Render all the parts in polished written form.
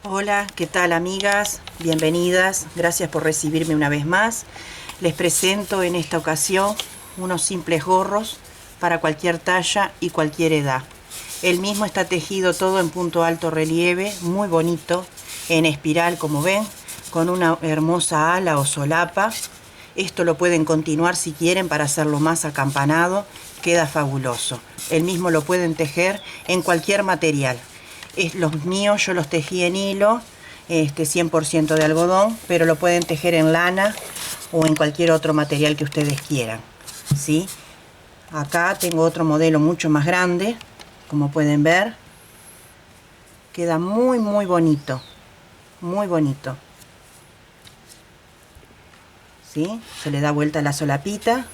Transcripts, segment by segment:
Hola, ¿qué tal amigas? Bienvenidas, gracias por recibirme una vez más. Les presento en esta ocasión unos simples gorros para cualquier talla y cualquier edad. El mismo está tejido todo en punto alto relieve, muy bonito, en espiral como ven, con una hermosa ala o solapa. Esto lo pueden continuar si quieren para hacerlo más acampanado, queda fabuloso. El mismo lo pueden tejer en cualquier material. Los míos yo los tejí en hilo, 100% de algodón, pero lo pueden tejer en lana o en cualquier otro material que ustedes quieran, ¿sí? Acá tengo otro modelo mucho más grande, como pueden ver. Queda muy bonito, muy bonito, ¿sí? Se le da vuelta la solapita,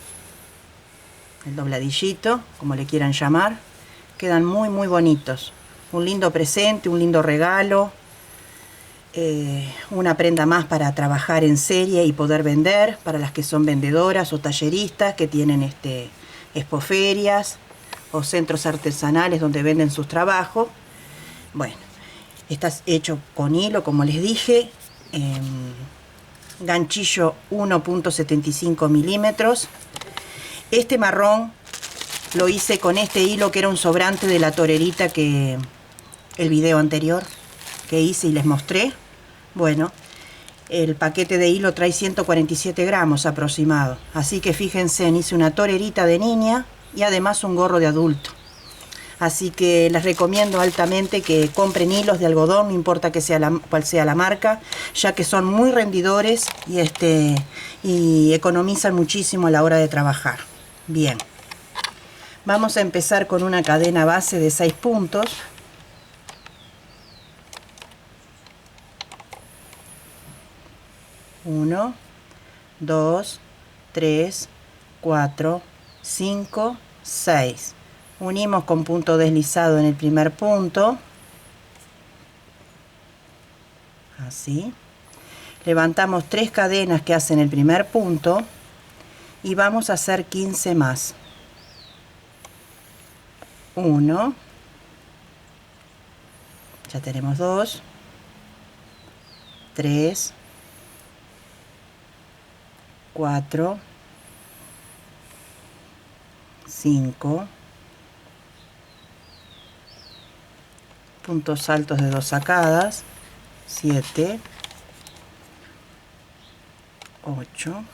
el dobladillito, como le quieran llamar. Quedan muy bonitos. Un lindo presente, un lindo regalo, una prenda más para trabajar en serie y poder vender, para las que son vendedoras o talleristas que tienen expoferias o centros artesanales donde venden sus trabajos. Bueno, está hecho con hilo, como les dije, ganchillo 1.75 milímetros. Este marrón lo hice con este hilo que era un sobrante de la torerita que el video anterior que hice y les mostré. Bueno, el paquete de hilo trae 147 gramos aproximado, así que fíjense, hice una torerita de niña y además un gorro de adulto. Así que les recomiendo altamente que compren hilos de algodón, no importa cuál sea la marca, ya que son muy rendidores y economizan muchísimo a la hora de trabajar. Bien, vamos a empezar con una cadena base de 6 puntos. 1, 2, 3, 4, 5, 6. Unimos con punto deslizado en el primer punto, así. Levantamos 3 cadenas que hacen el primer punto y vamos a hacer 15 más. 1, ya tenemos 2, 3, 4, 5, puntos altos de 2 sacadas, 7, 8,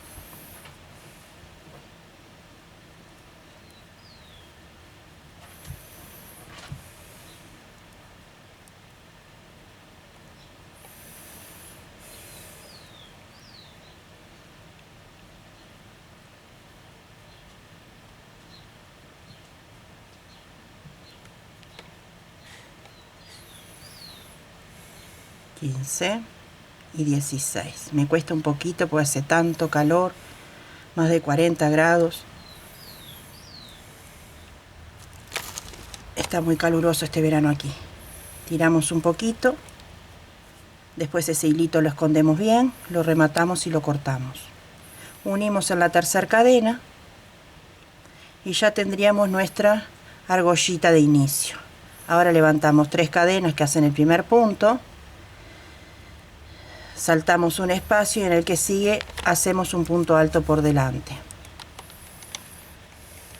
15 y 16. Me cuesta un poquito porque hace tanto calor, más de 40 grados. Está muy caluroso este verano aquí. Tiramos un poquito, después ese hilito lo escondemos bien, lo rematamos y lo cortamos. Unimos en la tercera cadena y ya tendríamos nuestra argollita de inicio. Ahora levantamos 3 cadenas que hacen el primer punto, saltamos un espacio y en el que sigue hacemos un punto alto por delante.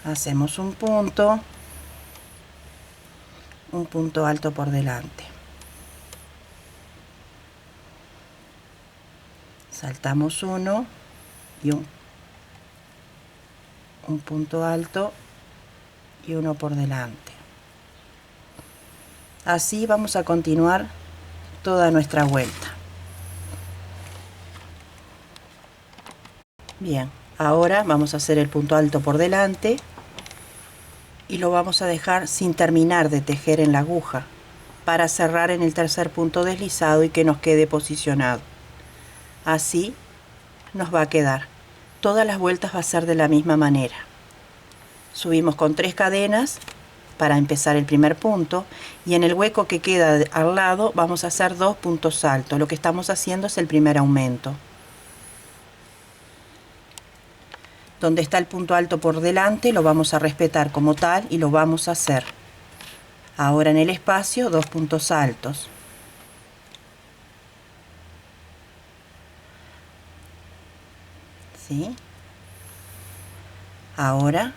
Hacemos un punto alto por delante. Saltamos uno y un punto alto y uno por delante. Así vamos a continuar toda nuestra vuelta. Bien, ahora vamos a hacer el punto alto por delante y lo vamos a dejar sin terminar de tejer en la aguja para cerrar en el tercer punto deslizado y que nos quede posicionado. Así nos va a quedar. Todas las vueltas va a ser de la misma manera. Subimos con 3 cadenas para empezar el primer punto y en el hueco que queda al lado vamos a hacer 2 puntos altos. Lo que estamos haciendo es el primer aumento. Donde está el punto alto por delante lo vamos a respetar como tal y lo vamos a hacer. Ahora en el espacio 2 puntos altos. ¿sí? Ahora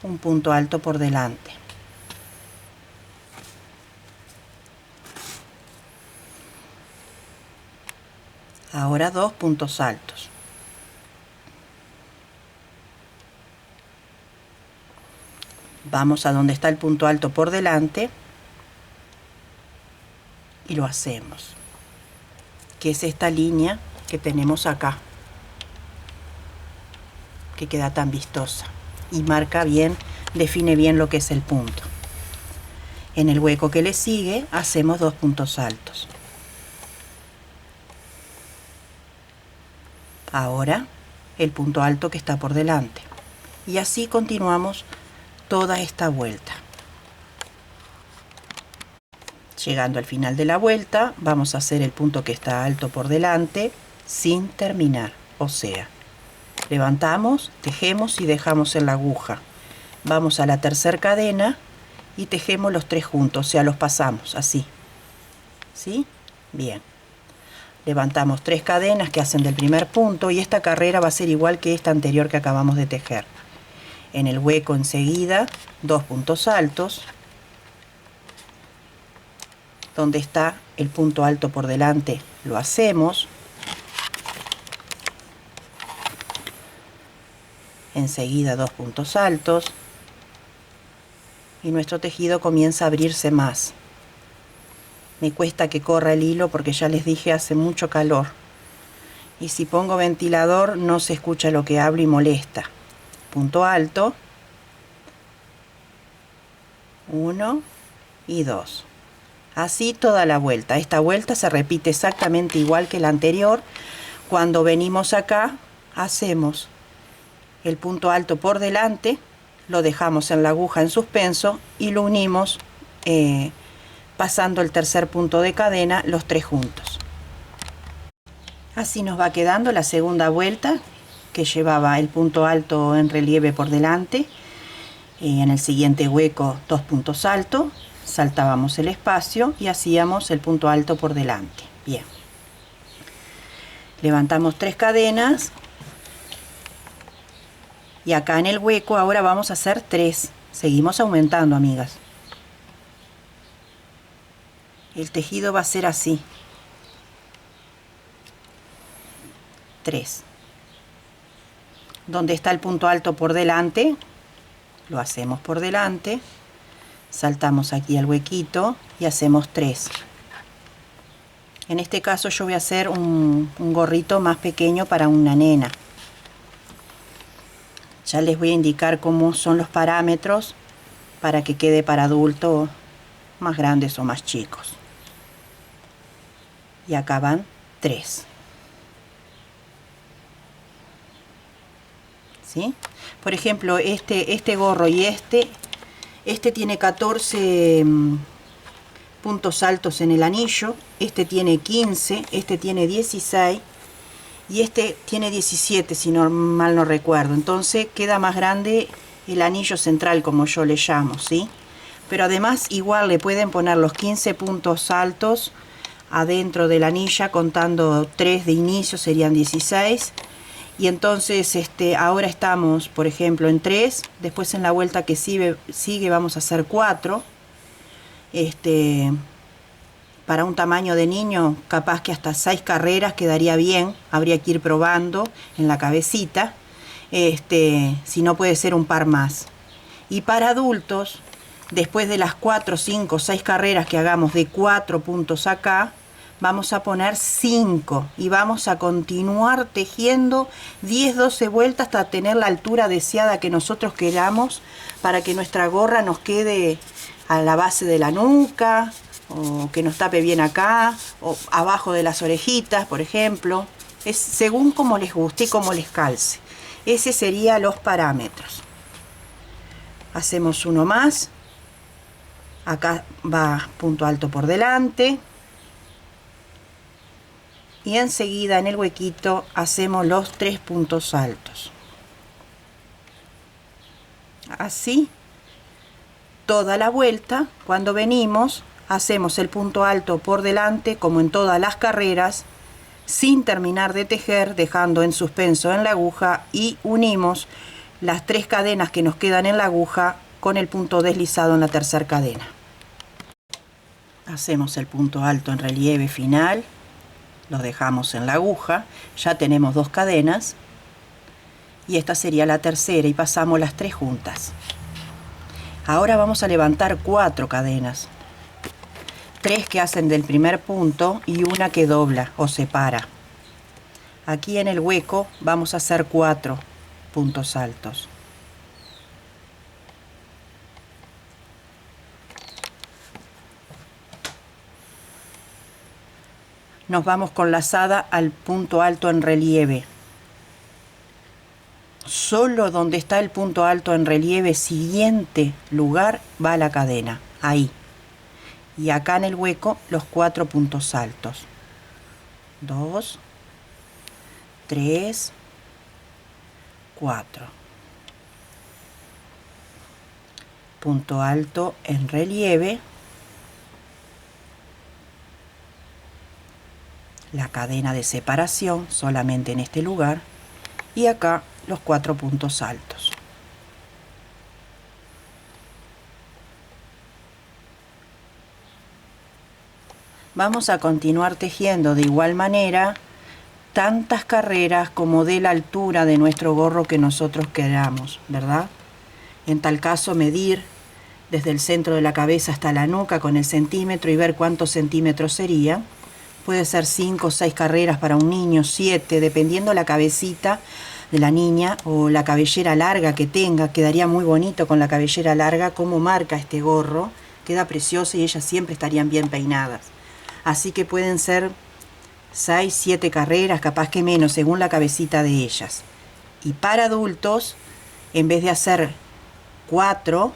un punto alto por delante. Ahora 2 puntos altos. Vamos a donde está el punto alto por delante y lo hacemos, que es esta línea que tenemos acá, que queda tan vistosa y marca bien, define bien lo que es el punto. En el hueco que le sigue hacemos 2 puntos altos. Ahora el punto alto que está por delante, y así continuamos toda esta vuelta. Llegando al final de la vuelta vamos a hacer el punto que está alto por delante sin terminar, o sea, levantamos, tejemos y dejamos en la aguja. Vamos a la tercera cadena y tejemos los 3 juntos, o sea, los pasamos así, ¿sí? Bien. Levantamos 3 cadenas que hacen del primer punto y esta carrera va a ser igual que esta anterior que acabamos de tejer. En el hueco enseguida 2 puntos altos, donde está el punto alto por delante lo hacemos, enseguida 2 puntos altos y nuestro tejido comienza a abrirse más. Me cuesta que corra el hilo porque ya les dije hace mucho calor y si pongo ventilador no se escucha lo que hablo y molesta. Punto alto, 1 y 2, así toda la vuelta. Esta vuelta se repite exactamente igual que la anterior. Cuando venimos acá hacemos el punto alto por delante, lo dejamos en la aguja en suspenso y lo unimos pasando el tercer punto de cadena los 3 juntos. Así nos va quedando la segunda vuelta, que llevaba el punto alto en relieve por delante, en el siguiente hueco 2 puntos altos, saltábamos el espacio y hacíamos el punto alto por delante. Bien, levantamos 3 cadenas y acá en el hueco ahora vamos a hacer 3. Seguimos aumentando, amigas. El tejido va a ser así, 3. Donde está el punto alto por delante, lo hacemos por delante, saltamos aquí al huequito y hacemos 3. En este caso yo voy a hacer un gorrito más pequeño para una nena. Ya les voy a indicar cómo son los parámetros para que quede para adultos más grandes o más chicos. Y acá van 3. ¿Sí? Por ejemplo, este gorro y este tiene 14 puntos altos en el anillo, este tiene 15, este tiene 16 y este tiene 17 si mal no recuerdo. Entonces queda más grande el anillo central, como yo le llamo, ¿sí? Pero además igual le pueden poner los 15 puntos altos adentro de la anilla, contando 3 de inicio serían 16. Y entonces ahora estamos, por ejemplo, en 3, después en la vuelta que sigue vamos a hacer 4. Para un tamaño de niño, capaz que hasta 6 carreras quedaría bien, habría que ir probando en la cabecita, si no puede ser un par más. Y para adultos, después de las 4, 5, 6 carreras que hagamos de 4 puntos acá, vamos a poner 5 y vamos a continuar tejiendo 10, 12 vueltas hasta tener la altura deseada que nosotros queramos para que nuestra gorra nos quede a la base de la nuca o que nos tape bien acá o abajo de las orejitas, por ejemplo. Es según como les guste y como les calce. Ese serían los parámetros. Hacemos uno más. Acá va punto alto por delante. Y enseguida en el huequito hacemos los 3 puntos altos. Así toda la vuelta. Cuando venimos hacemos el punto alto por delante como en todas las carreras, sin terminar de tejer, dejando en suspenso en la aguja, y unimos las 3 cadenas que nos quedan en la aguja con el punto deslizado en la tercera cadena. Hacemos el punto alto en relieve final, lo dejamos en la aguja, ya tenemos 2 cadenas y esta sería la tercera y pasamos las 3 juntas. Ahora vamos a levantar 4 cadenas, 3 que hacen del primer punto y una que dobla o separa. Aquí en el hueco vamos a hacer 4 puntos altos. Nos vamos con lazada al punto alto en relieve. Solo donde está el punto alto en relieve, siguiente lugar, va la cadena, ahí. Y acá en el hueco los 4 puntos altos. 2, 3, 4. Punto alto en relieve. La cadena de separación solamente en este lugar. Y acá los 4 puntos altos. Vamos a continuar tejiendo de igual manera tantas carreras como dé la altura de nuestro gorro que nosotros queramos, ¿verdad? En tal caso, medir desde el centro de la cabeza hasta la nuca con el centímetro y ver cuántos centímetros sería. Puede ser 5 o 6 carreras para un niño, 7, dependiendo la cabecita de la niña o la cabellera larga que tenga. Quedaría muy bonito con la cabellera larga, como marca este gorro. Queda precioso y ellas siempre estarían bien peinadas. Así que pueden ser 6, 7 carreras, capaz que menos, según la cabecita de ellas. Y para adultos, en vez de hacer 4,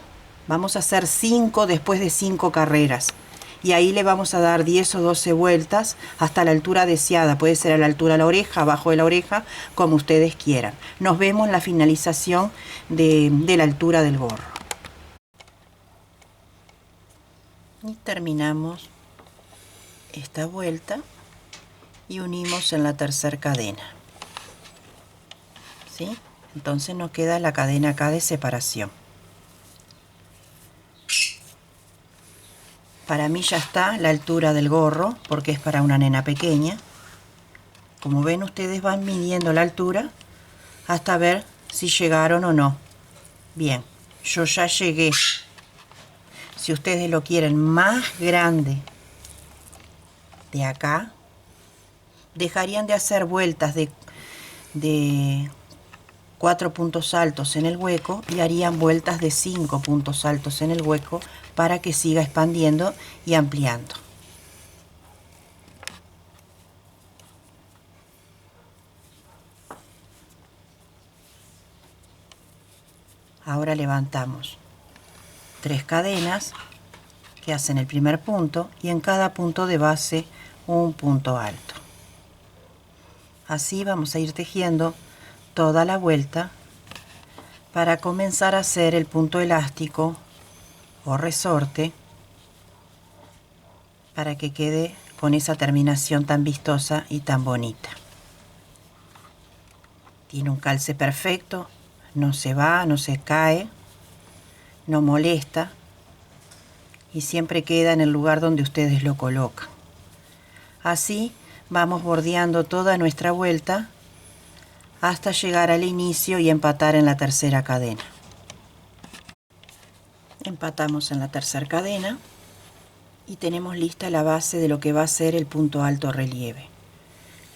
vamos a hacer 5 después de 5 carreras. Y ahí le vamos a dar 10 o 12 vueltas hasta la altura deseada. Puede ser a la altura de la oreja, abajo de la oreja, como ustedes quieran. Nos vemos en la finalización de la altura del gorro. Y terminamos esta vuelta y unimos en la tercera cadena. ¿Sí? Entonces nos queda la cadena acá de separación. Para mí ya está la altura del gorro, porque es para una nena pequeña. Como ven, ustedes van midiendo la altura hasta ver si llegaron o no. Bien, yo ya llegué. Si ustedes lo quieren más grande de acá, dejarían de hacer vueltas de 4 puntos altos en el hueco y harían vueltas de 5 puntos altos en el hueco para que siga expandiendo y ampliando. Ahora levantamos 3 cadenas que hacen el primer punto y en cada punto de base un punto alto. Así vamos a ir tejiendo toda la vuelta para comenzar a hacer el punto elástico o resorte, para que quede con esa terminación tan vistosa y tan bonita. Tiene un calce perfecto, no se va, no se cae, no molesta y siempre queda en el lugar donde ustedes lo colocan. Así vamos bordeando toda nuestra vuelta hasta llegar al inicio y empatar en la tercera cadena. Empatamos en la tercera cadena y tenemos lista la base de lo que va a ser el punto alto relieve.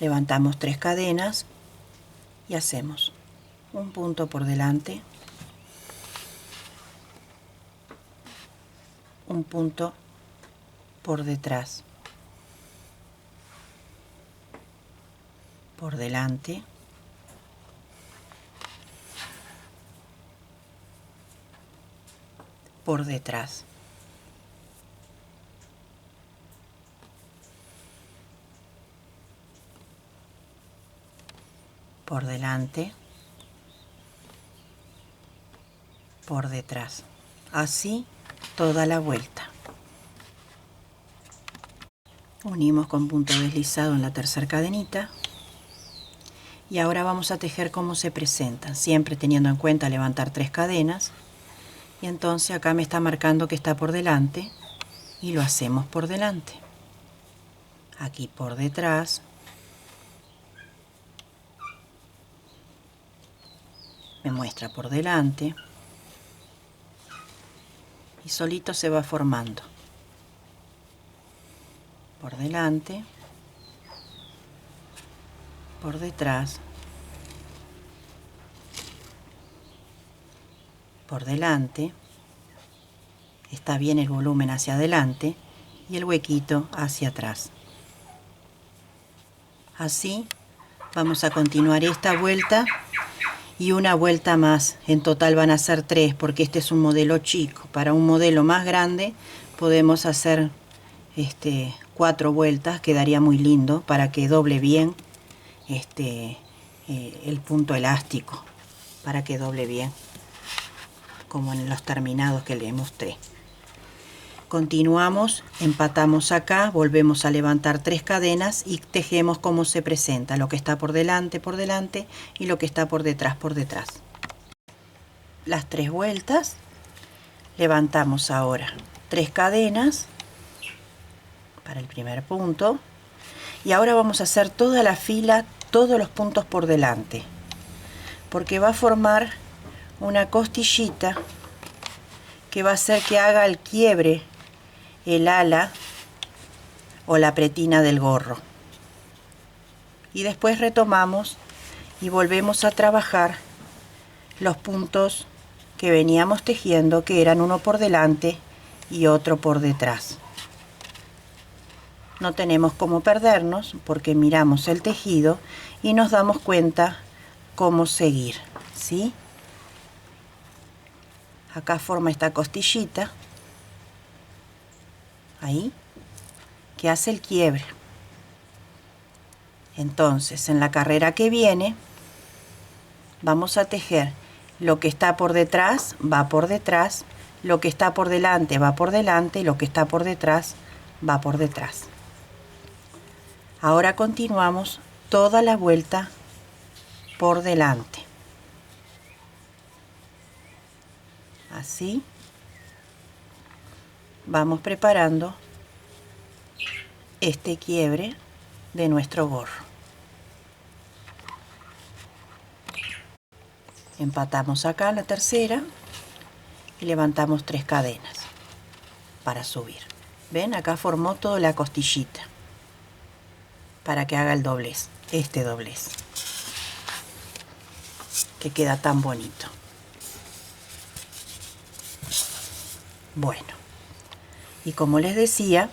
Levantamos 3 cadenas y hacemos un punto por delante, un punto por detrás, por delante, por detrás. Por delante, por detrás. Así toda la vuelta. Unimos con punto deslizado en la tercera cadenita. Y ahora vamos a tejer como se presentan, siempre teniendo en cuenta levantar 3 cadenas. Y entonces acá me está marcando que está por delante y lo hacemos por delante. Aquí por detrás. Me muestra por delante. Y solito se va formando. Por delante. Por detrás. Por delante. Está bien el volumen hacia adelante y el huequito hacia atrás. Así vamos a continuar esta vuelta y una vuelta más. En total van a ser 3 porque este es un modelo chico. Para un modelo más grande podemos hacer 4 vueltas, quedaría muy lindo para que doble bien el punto elástico, para que doble bien, como en los terminados que le mostré. Continuamos, empatamos acá, volvemos a levantar 3 cadenas y tejemos como se presenta, lo que está por delante y lo que está por detrás. Las 3 vueltas, levantamos ahora 3 cadenas para el primer punto y ahora vamos a hacer toda la fila, todos los puntos por delante, porque va a formar una costillita que va a hacer que haga el quiebre el ala o la pretina del gorro. Y después retomamos y volvemos a trabajar los puntos que veníamos tejiendo, que eran uno por delante y otro por detrás. No tenemos cómo perdernos porque miramos el tejido y nos damos cuenta cómo seguir, ¿sí? Acá forma esta costillita, ahí, que hace el quiebre. Entonces, en la carrera que viene, vamos a tejer lo que está por detrás, va por detrás, lo que está por delante, va por delante, y lo que está por detrás, va por detrás. Ahora continuamos toda la vuelta por delante. Así. Vamos preparando este quiebre de nuestro gorro. Empatamos acá la tercera y levantamos 3 cadenas para subir. ¿Ven? Acá formó toda la costillita para que haga el doblez, este doblez, que queda tan bonito. Bueno, y como les decía,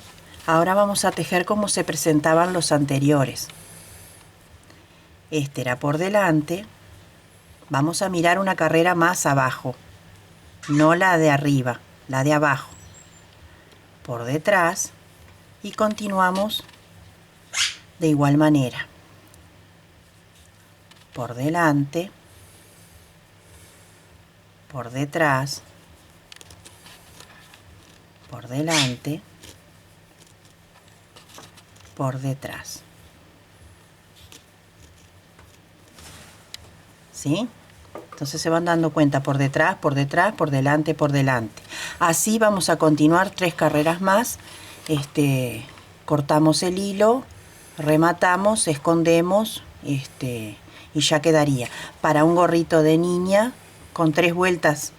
ahora vamos a tejer como se presentaban los anteriores. Este era por delante. Vamos a mirar una carrera más abajo, no la de arriba, la de abajo. Por detrás y continuamos de igual manera. Por delante, por detrás, por delante, por detrás. ¿Sí? Entonces se van dando cuenta por detrás, por detrás, por delante, por delante. Así vamos a continuar 3 carreras más. Cortamos el hilo, rematamos, escondemos, y ya quedaría. Para un gorrito de niña, con 3 vueltas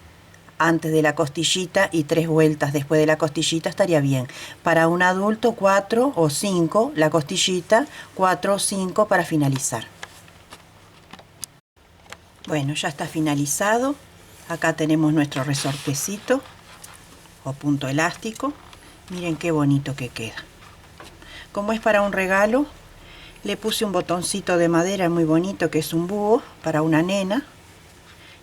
antes de la costillita y 3 vueltas después de la costillita estaría bien. Para un adulto 4 o 5 la costillita, 4 o 5 para finalizar. Bueno, ya está finalizado. Acá tenemos nuestro resortecito o punto elástico. Miren qué bonito que queda. Como es para un regalo, le puse un botoncito de madera muy bonito que es un búho para una nena.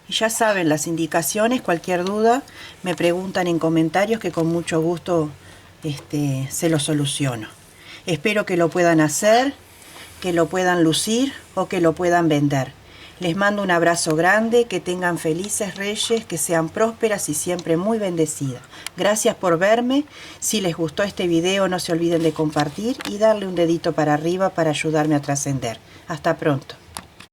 Y ya saben las indicaciones, cualquier duda me preguntan en comentarios que con mucho gusto se lo soluciono. Espero que lo puedan hacer, que lo puedan lucir o que lo puedan vender. Les mando un abrazo grande, que tengan felices Reyes, que sean prósperas y siempre muy bendecidas. Gracias por verme. Si les gustó este video, no se olviden de compartir y darle un dedito para arriba para ayudarme a trascender. Hasta pronto.